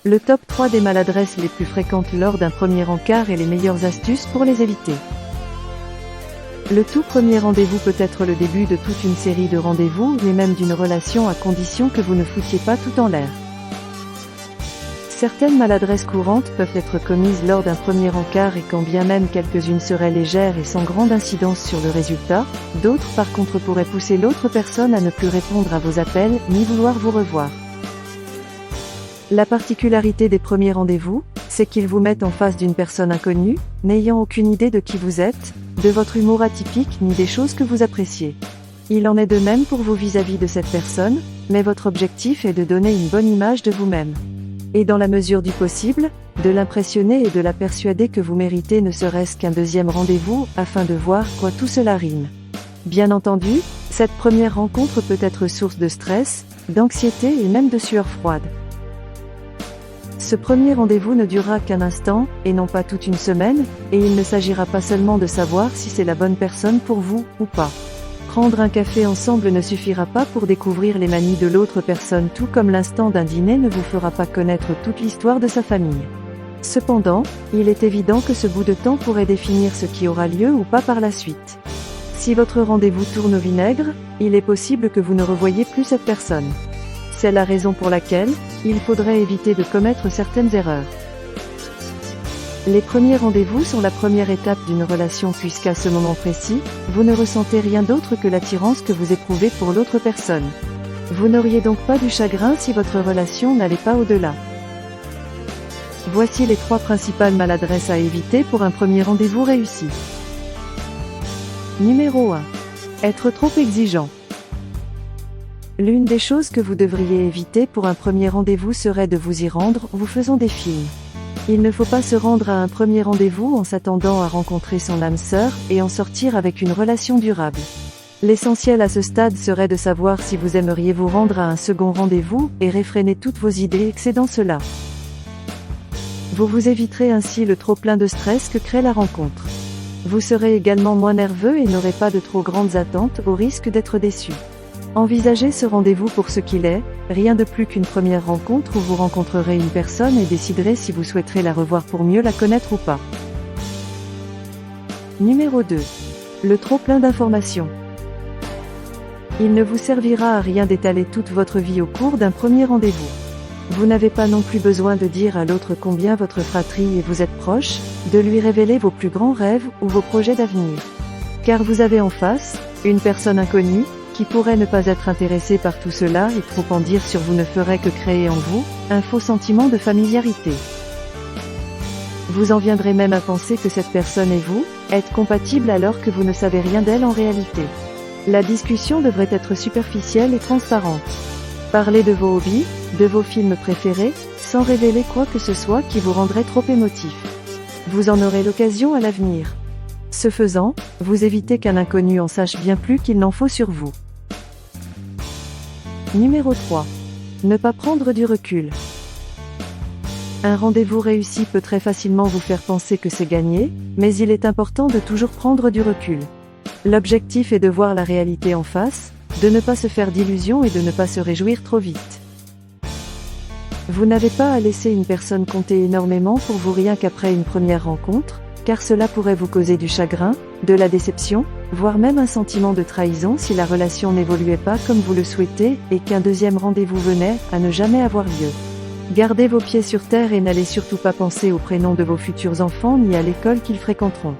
Le top 3 des maladresses les plus fréquentes lors d'un premier encart et les meilleures astuces pour les éviter. Le tout premier rendez-vous peut être le début de toute une série de rendez-vous, mais même d'une relation, à condition que vous ne foutiez pas tout en l'air. Certaines maladresses courantes peuvent être commises lors d'un premier encart, et quand bien même quelques-unes seraient légères et sans grande incidence sur le résultat, d'autres par contre pourraient pousser l'autre personne à ne plus répondre à vos appels, ni vouloir vous revoir. La particularité des premiers rendez-vous, c'est qu'ils vous mettent en face d'une personne inconnue, n'ayant aucune idée de qui vous êtes, de votre humour atypique ni des choses que vous appréciez. Il en est de même pour vous vis-à-vis de cette personne, mais votre objectif est de donner une bonne image de vous-même. Et dans la mesure du possible, de l'impressionner et de la persuader que vous méritez ne serait-ce qu'un deuxième rendez-vous, afin de voir quoi tout cela rime. Bien entendu, cette première rencontre peut être source de stress, d'anxiété et même de sueur froide. Ce premier rendez-vous ne durera qu'un instant, et non pas toute une semaine, et il ne s'agira pas seulement de savoir si c'est la bonne personne pour vous, ou pas. Prendre un café ensemble ne suffira pas pour découvrir les manies de l'autre personne, tout comme l'instant d'un dîner ne vous fera pas connaître toute l'histoire de sa famille. Cependant, il est évident que ce bout de temps pourrait définir ce qui aura lieu ou pas par la suite. Si votre rendez-vous tourne au vinaigre, il est possible que vous ne revoyiez plus cette personne. C'est la raison pour laquelle, il faudrait éviter de commettre certaines erreurs. Les premiers rendez-vous sont la première étape d'une relation, puisqu'à ce moment précis, vous ne ressentez rien d'autre que l'attirance que vous éprouvez pour l'autre personne. Vous n'auriez donc pas du chagrin si votre relation n'allait pas au-delà. Voici les 3 principales maladresses à éviter pour un premier rendez-vous réussi. Numéro 1. Être trop exigeant. L'une des choses que vous devriez éviter pour un premier rendez-vous serait de vous y rendre, vous faisant des films. Il ne faut pas se rendre à un premier rendez-vous en s'attendant à rencontrer son âme sœur, et en sortir avec une relation durable. L'essentiel à ce stade serait de savoir si vous aimeriez vous rendre à un second rendez-vous, et réfréner toutes vos idées excédant cela. Vous vous éviterez ainsi le trop-plein de stress que crée la rencontre. Vous serez également moins nerveux et n'aurez pas de trop grandes attentes, au risque d'être déçu. Envisagez ce rendez-vous pour ce qu'il est, rien de plus qu'une première rencontre où vous rencontrerez une personne et déciderez si vous souhaiterez la revoir pour mieux la connaître ou pas. Numéro 2. Le trop-plein d'informations. Il ne vous servira à rien d'étaler toute votre vie au cours d'un premier rendez-vous. Vous n'avez pas non plus besoin de dire à l'autre combien votre fratrie et vous êtes proches, de lui révéler vos plus grands rêves ou vos projets d'avenir. Car vous avez en face, une personne inconnue, qui pourrait ne pas être intéressé par tout cela, et trop en dire sur vous ne ferait que créer en vous un faux sentiment de familiarité. Vous en viendrez même à penser que cette personne et vous êtes compatibles alors que vous ne savez rien d'elle en réalité. La discussion devrait être superficielle et transparente. Parlez de vos hobbies, de vos films préférés, sans révéler quoi que ce soit qui vous rendrait trop émotif. Vous en aurez l'occasion à l'avenir. Ce faisant, vous évitez qu'un inconnu en sache bien plus qu'il n'en faut sur vous. Numéro 3. Ne pas prendre du recul. Un rendez-vous réussi peut très facilement vous faire penser que c'est gagné, mais il est important de toujours prendre du recul. L'objectif est de voir la réalité en face, de ne pas se faire d'illusions et de ne pas se réjouir trop vite. Vous n'avez pas à laisser une personne compter énormément pour vous rien qu'après une première rencontre, car cela pourrait vous causer du chagrin, de la déception, voire même un sentiment de trahison si la relation n'évoluait pas comme vous le souhaitez, et qu'un deuxième rendez-vous venait à ne jamais avoir lieu. Gardez vos pieds sur terre et n'allez surtout pas penser aux prénoms de vos futurs enfants ni à l'école qu'ils fréquenteront.